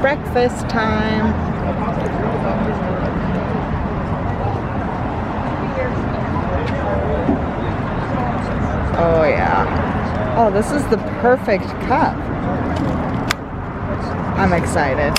breakfast time. Oh yeah. Oh, this is the perfect cup. I'm excited.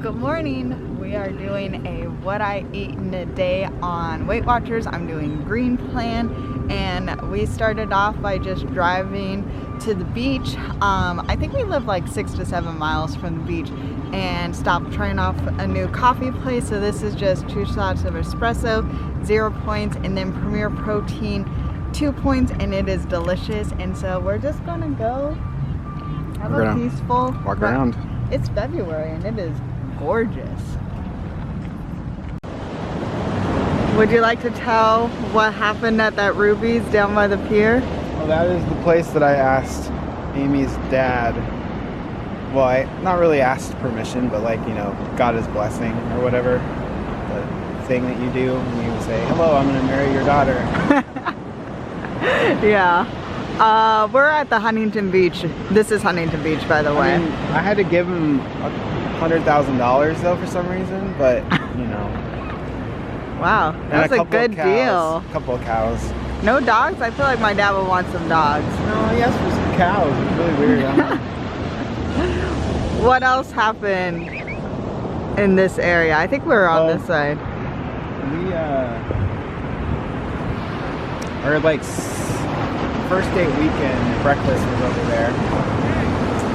Good morning. We are doing a what I eat in a day on Weight Watchers. I'm doing green plan, and we started off by just driving to the beach. I think we live like 6 to 7 miles from the beach, and stopped trying off a new coffee place. So this is just 2 shots of espresso, 0 points, and then Premier Protein, 2 points, and it is delicious. And so we're just gonna go have a peaceful walk around. It's February and it is gorgeous. Would you like to tell what happened at that Ruby's down by the pier? Well, that is the place that I asked Amy's dad. Well, I not really asked permission, but like, you know, got his blessing or whatever. The thing that you do when you say, hello, I'm gonna marry your daughter. Yeah. We're at the Huntington Beach. This is Huntington Beach, by the way. I mean, I had to give him $100,000 though for some reason, but you know. Wow, that's a good deal. A couple of cows. No dogs? I feel like my dad would want some dogs. No, he asked for some cows. It's really weird. What else happened in this area? I think we were on this side. We our like first date weekend breakfast was over there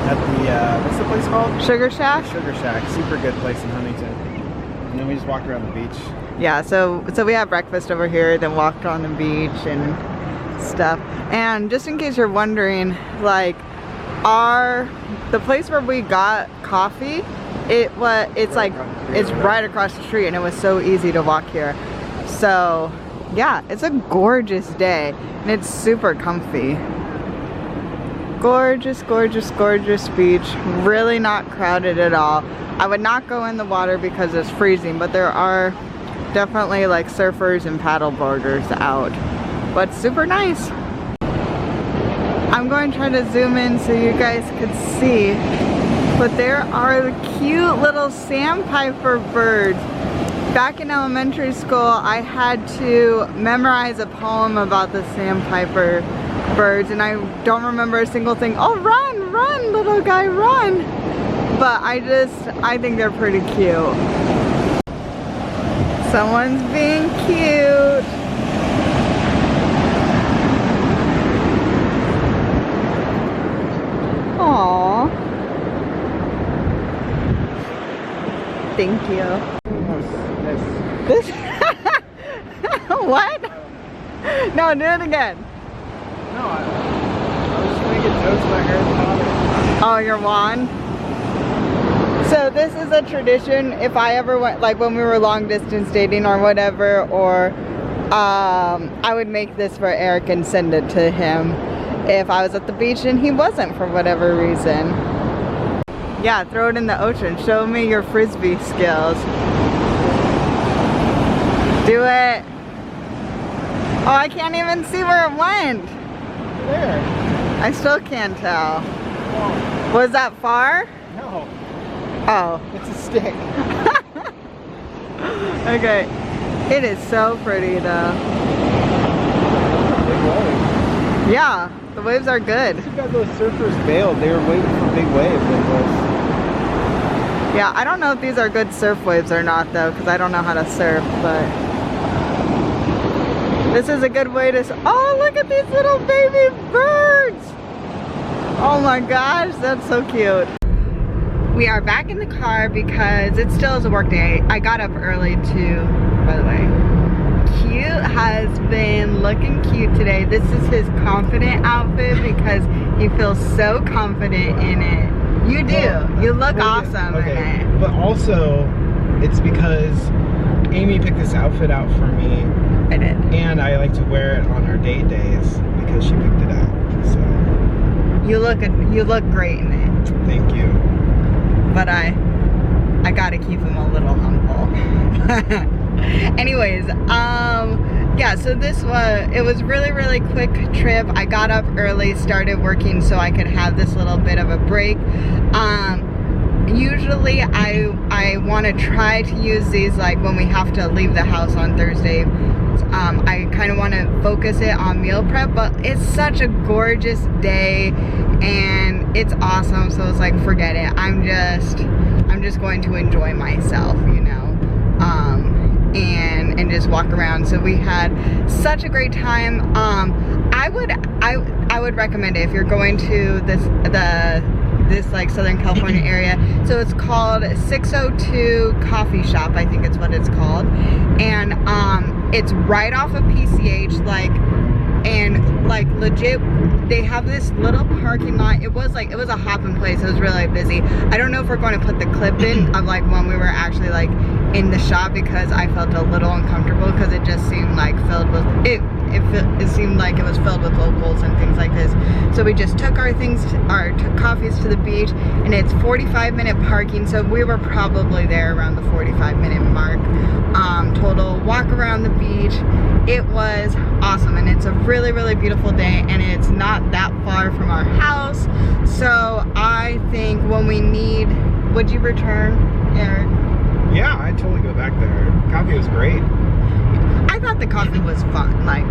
at the what's the place called? Sugar Shack? Sugar Shack. Super good place in Huntington. And then we just walked around the beach. Yeah, so we had breakfast over here, then walked on the beach and stuff. And just in case you're wondering, like, the place where we got coffee, it's right across the street, and it was so easy to walk here. So yeah, it's a gorgeous day and it's super comfy. Gorgeous, gorgeous, gorgeous beach. Really not crowded at all. I would not go in the water because it's freezing, but there are definitely like surfers and paddle boarders out. But super nice. I'm going to try to zoom in so you guys could see. But there are the cute little sandpiper birds. Back in elementary school, I had to memorize a poem about the sandpiper birds, and I don't remember a single thing. Oh, run, run, little guy, run. But I think they're pretty cute. Someone's being cute. Aww. Thank you. This? What? No, do it again. No, I was just trying to get toast my hair at the Oh, your wand? So this is a tradition. If I ever went, like when we were long distance dating or whatever, or I would make this for Eric and send it to him if I was at the beach and he wasn't for whatever reason. Yeah, throw it in the ocean. Show me your frisbee skills. Do it. Oh, I can't even see where it went. There. I still can't tell. Oh. Was that far? No. Oh. It's a stick. Okay. It is so pretty though. Big wave. Yeah, the waves are good. You got those surfers bailed. They were waiting for big waves like this. Yeah, I don't know if these are good surf waves or not though, because I don't know how to surf, but this is a good way to... Oh, look at these little baby birds! Oh my gosh, that's so cute. We are back in the car because it still is a work day. I got up early too, by the way. Cute has been looking cute today. This is his confident outfit because he feels so confident in it. You do. Well, you look awesome in it. But also, it's because Amy picked this outfit out for me. I did. And I like to wear it on our date days because she picked it out. So you look great in it. Thank you. But I gotta keep him a little humble. Anyways, Yeah, so it was really quick trip. I got up early, started working so I could have this little bit of a break. Usually I want to try to use these like when we have to leave the house on Thursday. I kind of want to focus it on meal prep, but it's such a gorgeous day and it's awesome, so it's like, forget it. I'm just going to enjoy myself, you know, and just walk around. So we had such a great time. I would recommend it if you're going to this like Southern California area. So it's called 602 Coffee Shop, I think it's what it's called, and it's right off of PCH, and legit, they have this little parking lot. It was a hopping place. It was really busy. I don't know if we're going to put the clip in of like when we were actually like in the shop, because I felt a little uncomfortable because it just seemed like filled with it seemed like it was filled with locals and things like this. So we just took took coffees to the beach, and it's 45-minute parking, so we were probably there around the 45-minute mark. Total walk around the beach. It was awesome, and it's a really beautiful day, and it's not that far from our house. So I think when we need, would you return, Eric? Yeah, I'd totally go back there. Coffee was great. I thought the coffee was fun, like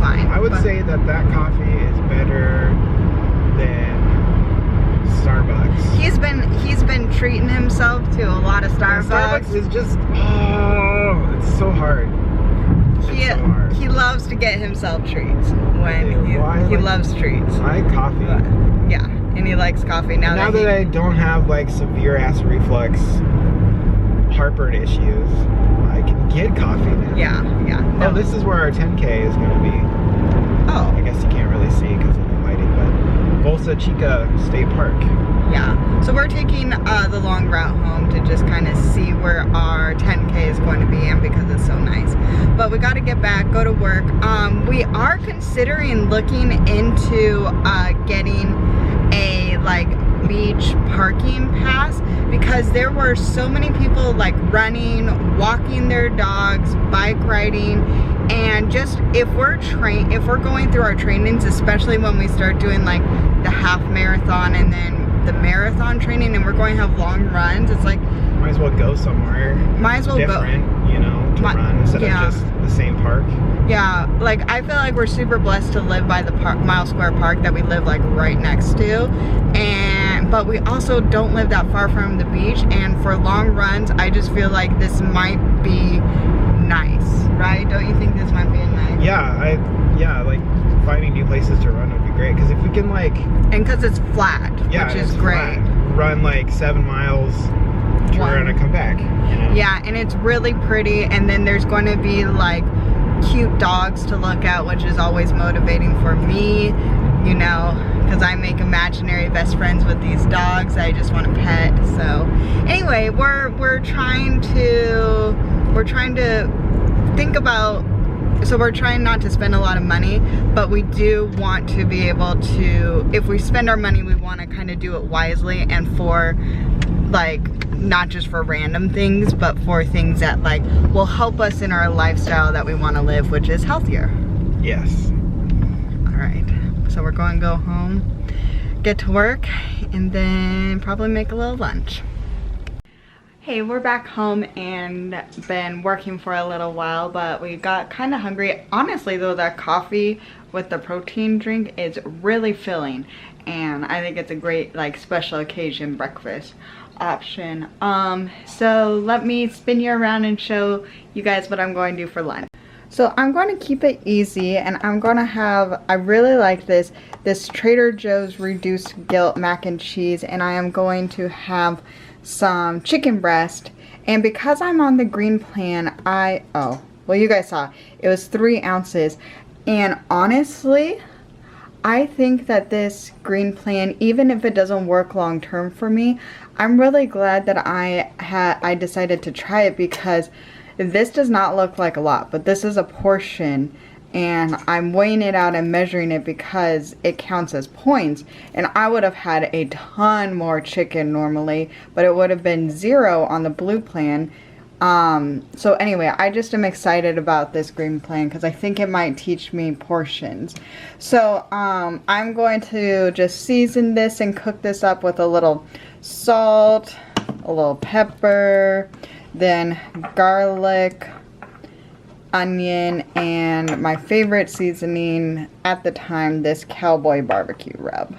fine. I would say that coffee is better than Starbucks. He's been treating himself to a lot of Starbucks. Starbucks is just, it's so hard. He loves to get himself treats when he loves treats. I like coffee. Yeah, and he likes coffee now that I don't have like severe acid reflux, heartburn issues, I can get coffee now. Yeah. No. Oh, this is where our 10K is going to be. Oh. I guess you can't really see because of the lighting, but Bolsa Chica State Park. Yeah. So we're taking the long route home to just kind of see where our 10K is going to be, and because it's so nice. But we got to get back, go to work. We are considering looking into getting a like beach parking pass, because there were so many people like running, walking their dogs, bike riding, and just if we're going through our trainings, especially when we start doing like the half marathon and then the marathon training, and we're going to have long runs, it's like might as well go somewhere. Might as well different, you know, to run instead of just the same park. Yeah, like I feel like we're super blessed to live by the Mile Square Park that we live like right next to, but we also don't live that far from the beach, and for long runs I just feel like this might be nice, right? Don't you think this might be nice? Yeah, like finding new places to run would be great, because if we can like, and because it's flat, which is great. Run like 7 miles, turn around and come back, you know? Yeah, and it's really pretty, and then there's going to be like cute dogs to look at, which is always motivating for me, you know, because I make imaginary best friends with these dogs I just want to pet. So anyway, we're trying to think about, so we're trying not to spend a lot of money, but we do want to be able to, if we spend our money, we want to kind of do it wisely, and for like not just for random things, but for things that like will help us in our lifestyle that we want to live, which is healthier. Yes. All right, so we're going to go home, get to work, and then probably make a little lunch. Hey, we're back home and been working for a little while, but we got kind of hungry. Honestly though, that coffee with the protein drink is really filling, and I think it's a great like special occasion breakfast option. So let me spin you around and show you guys what I'm going to do for lunch. So I'm going to keep it easy, and I'm going to have, I really like this Trader Joe's reduced guilt mac and cheese, and I am going to have some chicken breast. And because I'm on the green plan, well, you guys saw it was 3 ounces, and honestly I think that this green plan, even if it doesn't work long term for me, I'm really glad that I decided to try it, because this does not look like a lot, but this is a portion, and I'm weighing it out and measuring it because it counts as points, and I would have had a ton more chicken normally, but it would have been 0 on the blue plan, So anyway, I just am excited about this green plan because I think it might teach me portions. So I'm going to just season this and cook this up with a little salt, a little pepper, then garlic, onion, and my favorite seasoning at the time, this cowboy barbecue rub.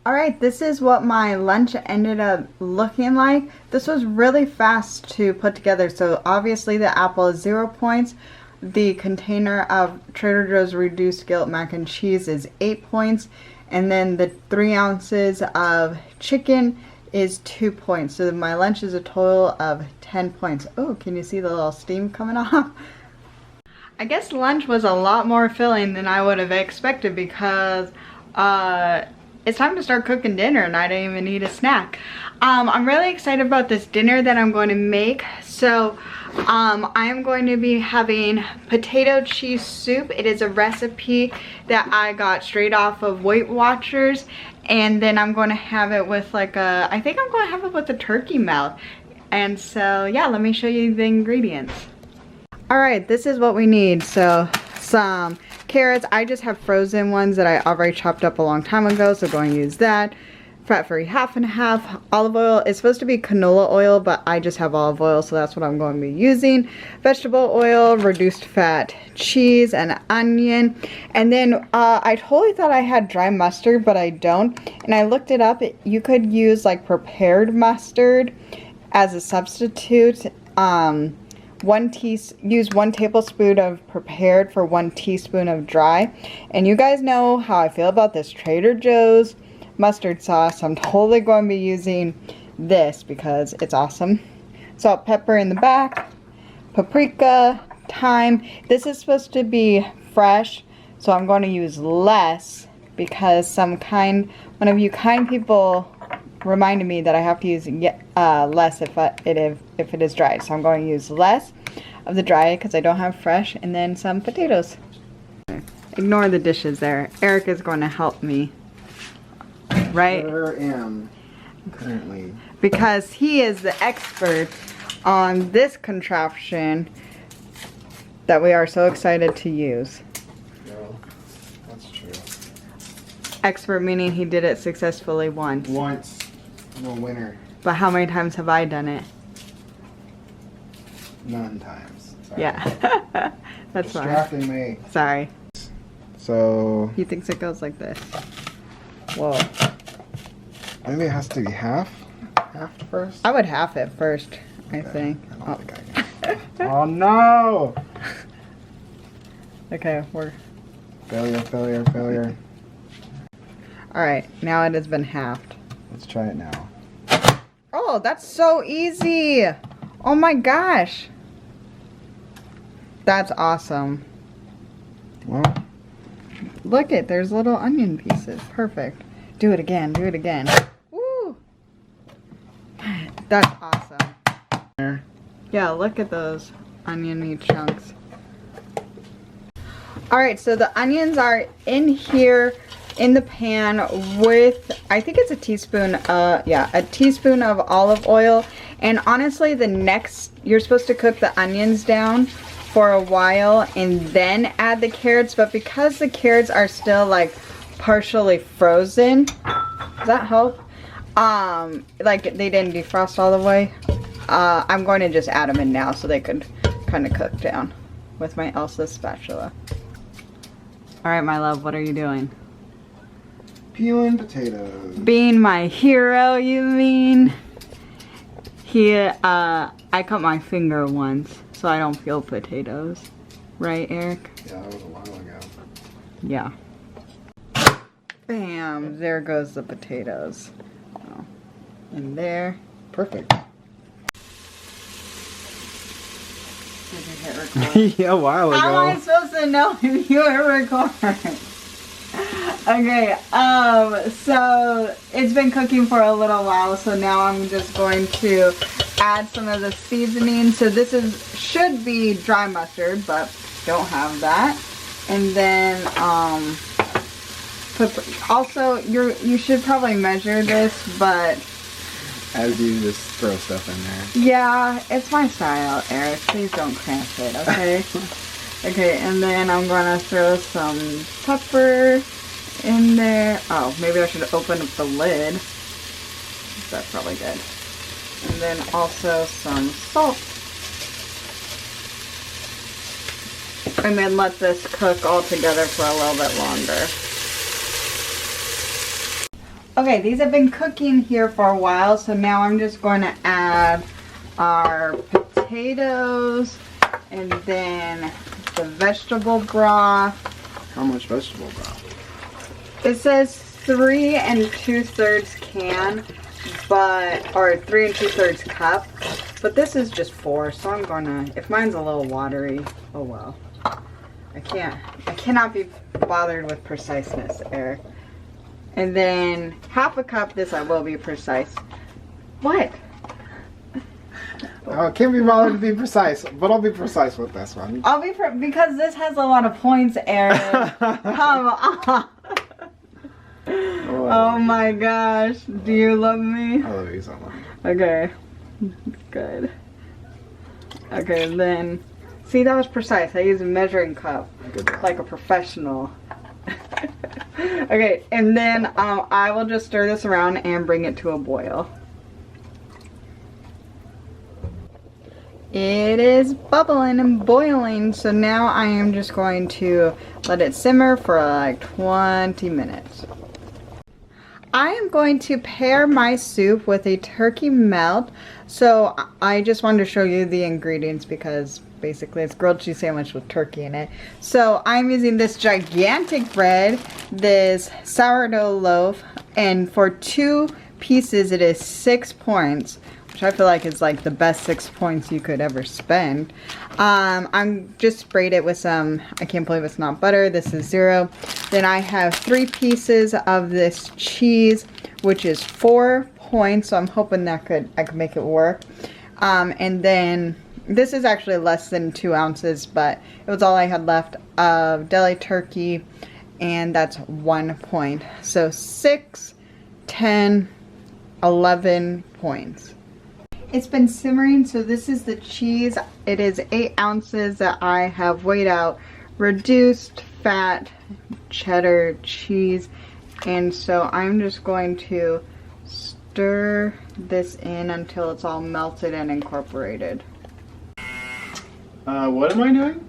Alright, this is what my lunch ended up looking like. This was really fast to put together, so obviously the apple is 0 points. The container of Trader Joe's Reduced Guilt mac and cheese is 8 points. And then the 3 ounces of chicken is 2 points. So my lunch is a total of 10 points. Oh, can you see the little steam coming off? I guess lunch was a lot more filling than I would have expected because it's time to start cooking dinner and I didn't even need a snack. I'm really excited about this dinner that I'm going to make. So I am going to be having potato cheese soup. It is a recipe that I got straight off of Weight Watchers. And then I'm going to have it with like I think I'm going to have it with a turkey melt. And so yeah, let me show you the ingredients. Alright, this is what we need. So some carrots. I just have frozen ones that I already chopped up a long time ago, so going to use that. Fat-free 50/50. Olive oil is supposed to be canola oil, but I just have olive oil, so that's what I'm going to be using. Vegetable oil, reduced fat cheese, and onion. And then I totally thought I had dry mustard, but I don't. And I looked it up. You could use like prepared mustard as a substitute. Use 1 tablespoon of prepared for 1 teaspoon of dry. And you guys know how I feel about this Trader Joe's mustard sauce. I'm totally going to be using this because it's awesome. Salt, pepper in the back, paprika, thyme. This is supposed to be fresh, so I'm going to use less because one of you kind people reminded me that I have to use less if it is dry. So I'm going to use less of the dry because I don't have fresh, and then some potatoes. Ignore the dishes there. Eric is going to help me. Right? Sure am, currently. Because he is the expert on this contraption that we are so excited to use. Well, that's true. Expert meaning he did it successfully once. Once. I'm a winner. But how many times have I done it? None times. Sorry. Yeah. That's fine. Distracting me. Sorry. So... He thinks it goes like this. Whoa. Maybe it has to be half first? I would half it first, I Okay. think. I don't think I can. Oh no! Okay, we're... Failure. Alright, now it has been halved. Let's try it now. Oh, that's so easy! Oh my gosh! That's awesome. Well, Look it, there's little onion pieces. Perfect. Do it again, do it again. Woo! That's awesome. there. Yeah, look at those oniony chunks. Alright, so the onions are in here in the pan with, I think it's a teaspoon of olive oil. And honestly, you're supposed to cook the onions down for a while and then add the carrots, but because the carrots are still like partially frozen, does that help? Like they didn't defrost all the way, I'm going to just add them in now so they could kind of cook down with my Elsa spatula. Alright, my love, what are you doing? Peeling potatoes. Being my hero, you mean? I cut my finger once, so I don't peel potatoes. Right, Eric? Yeah, that was a while ago. Yeah. Bam! There goes the potatoes. Oh. In there. Perfect. Did you hit record? Yeah, a while ago. How am I supposed to know if you were recording? Okay, so it's been cooking for a little while, so now I'm just going to add some of the seasoning. So this should be dry mustard, but don't have that. And then also you should probably measure this, but as you just throw stuff in there. Yeah, it's my style, Eric. Please don't cramp it, okay? Okay, and then I'm gonna throw some pepper in there. Oh, maybe I should open up the lid. That's probably good. And then also some salt. And then let this cook all together for a little bit longer. Okay, these have been cooking here for a while, so now I'm just going to add our potatoes and then the vegetable broth. How much vegetable broth? It says 3 2/3 can, or 3 2/3 cup, but this is just 4, so I'm gonna, if mine's a little watery, oh well. I cannot be bothered with preciseness, Eric. And then half a cup, this I will be precise. What? Oh, I can't be bothered to be precise, but I'll be precise with this one. I'll be, because this has a lot of points, Eric. Come on. Oh my gosh. Do you love me? I love you so much. Okay. Good. Okay, then. See, that was precise. I used a measuring cup. Good. Like a professional. Okay, and then I will just stir this around and bring it to a boil. It is bubbling and boiling, so now I am just going to let it simmer for like 20 minutes. I am going to pair my soup with a turkey melt. So I just wanted to show you the ingredients because basically it's grilled cheese sandwich with turkey in it. So I'm using this gigantic bread, this sourdough loaf, and for 2 pieces it is 6 points, which I feel like is like the best 6 points you could ever spend. I'm just sprayed it with some, I can't believe it's not butter, this is 0. Then I have 3 pieces of this cheese, which is 4 points, so I'm hoping that I could make it work. And then this is actually less than 2 ounces, but it was all I had left of deli turkey, and that's 1 point. So 6, 10, 11 points. It's been simmering, so this is the cheese. It is 8 ounces that I have weighed out reduced fat cheddar cheese, and so I'm just going to stir this in until it's all melted and incorporated. What am I doing?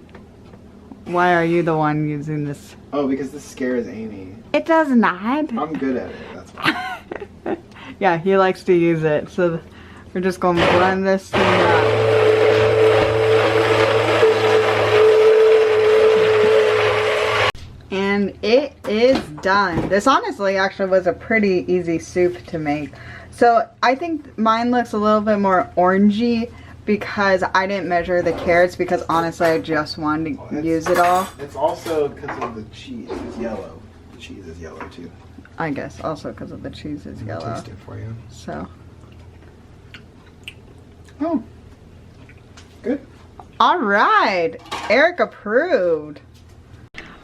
Why are you the one using this? Oh, because this scares Amy. It does not. I'm good at it, that's why. Yeah, he likes to use it, so we're just going to blend this thing up. And it is done. This honestly actually was a pretty easy soup to make. So I think mine looks a little bit more orangey because I didn't measure the carrots, because honestly I just wanted to use it all. It's also because of the cheese. It's yellow. The cheese is yellow too. I guess also because of the cheese is yellow. Taste it for you. So. Oh. Good. All right. Eric approved.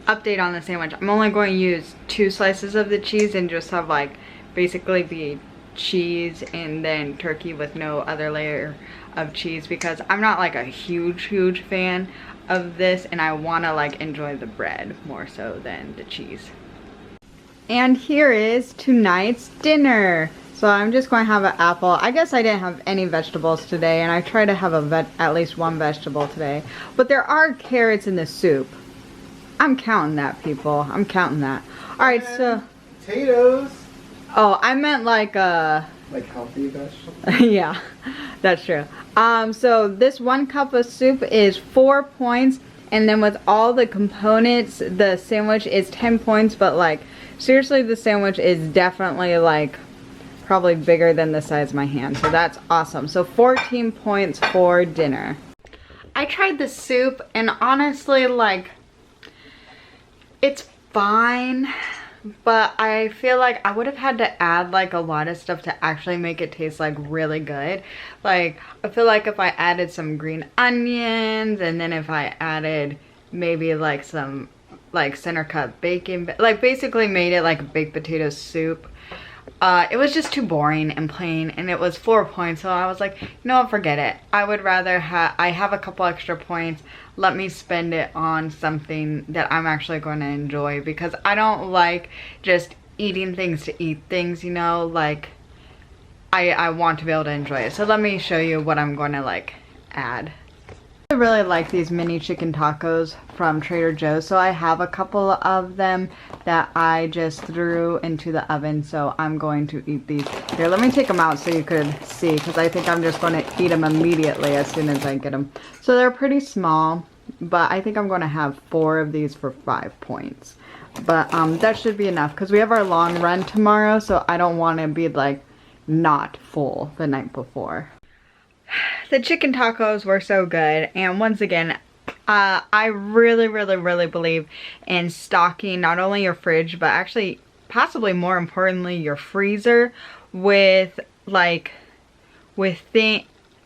Update on the sandwich. I'm only going to use 2 slices of the cheese and just have like basically be cheese and then turkey with no other layer of cheese, because I'm not like a huge fan of this, and I want to like enjoy the bread more so than the cheese. And here is tonight's dinner. So I'm just going to have an apple. I guess I didn't have any vegetables today, and I try to have at least 1 vegetable today, but there are carrots in the soup. I'm counting that, people. I'm counting that. All right, so potatoes. Oh, I meant like healthy vegetables. yeah, that's true. So this 1 cup of soup is 4 points, and then with all the components, the sandwich is 10 points. But like seriously, the sandwich is definitely like probably bigger than the size of my hand. So that's awesome. So 14 points for dinner. I tried the soup, and honestly, like, it's fine, but I feel like I would have had to add like a lot of stuff to actually make it taste like really good. Like, I feel like if I added some green onions, and then if I added maybe like some like center cut bacon, like basically made it like a baked potato soup, it was just too boring and plain, and it was 4 points, so I was like, you know what, forget it. I would rather I have a couple extra points, let me spend it on something that I'm actually going to enjoy, because I don't like just eating things to eat things, you know, like I want to be able to enjoy it. So let me show you what I'm going to like add. I really like these mini chicken tacos from Trader Joe's, so I have a couple of them that I just threw into the oven, so I'm going to eat these. Here, let me take them out so you could see, because I think I'm just going to eat them immediately as soon as I get them. So they're pretty small, but I think I'm going to have 4 of these for 5 points. But that should be enough, because we have our long run tomorrow, so I don't want to be like not full the night before. The chicken tacos were so good, and once again, I really believe in stocking not only your fridge, but actually possibly more importantly your freezer with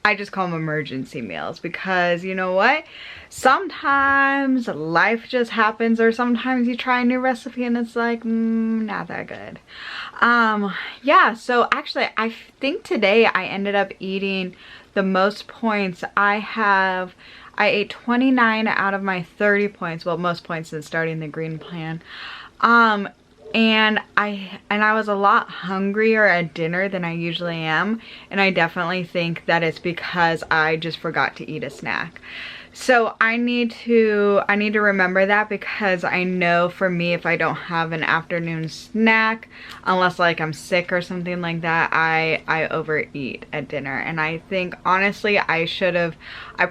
I just call them emergency meals, because you know what, sometimes life just happens, or sometimes you try a new recipe and it's like not that good. Yeah, so actually I think today I ended up eating the most points. I ate 29 out of my 30 points, well, most points since starting the green plan. And I was a lot hungrier at dinner than I usually am, and I definitely think that it's because I just forgot to eat a snack. So I need to remember that, because I know for me, if I don't have an afternoon snack, unless like I'm sick or something like that, I overeat at dinner. And I think honestly I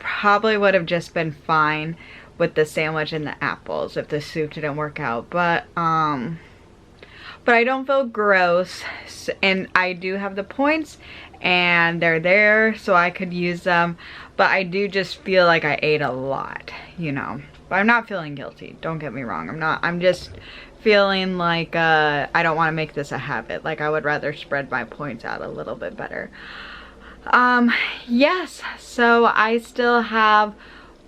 probably would have just been fine with the sandwich and the apples if the soup didn't work out. But I don't feel gross, and I do have the points and they're there so I could use them, but I do just feel like I ate a lot, you know. But I'm not feeling guilty, don't get me wrong. I'm just feeling like I don't want to make this a habit. Like I would rather spread my points out a little bit better. Yes, so I still have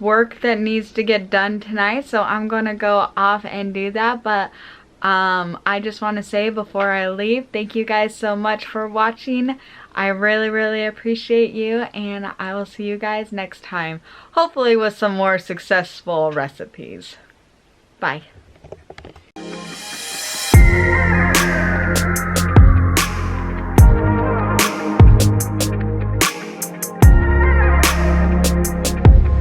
work that needs to get done tonight, so I'm gonna go off and do that. But I just want to say before I leave, thank you guys so much for watching. I really appreciate you, and I will see you guys next time, hopefully with some more successful recipes. Bye.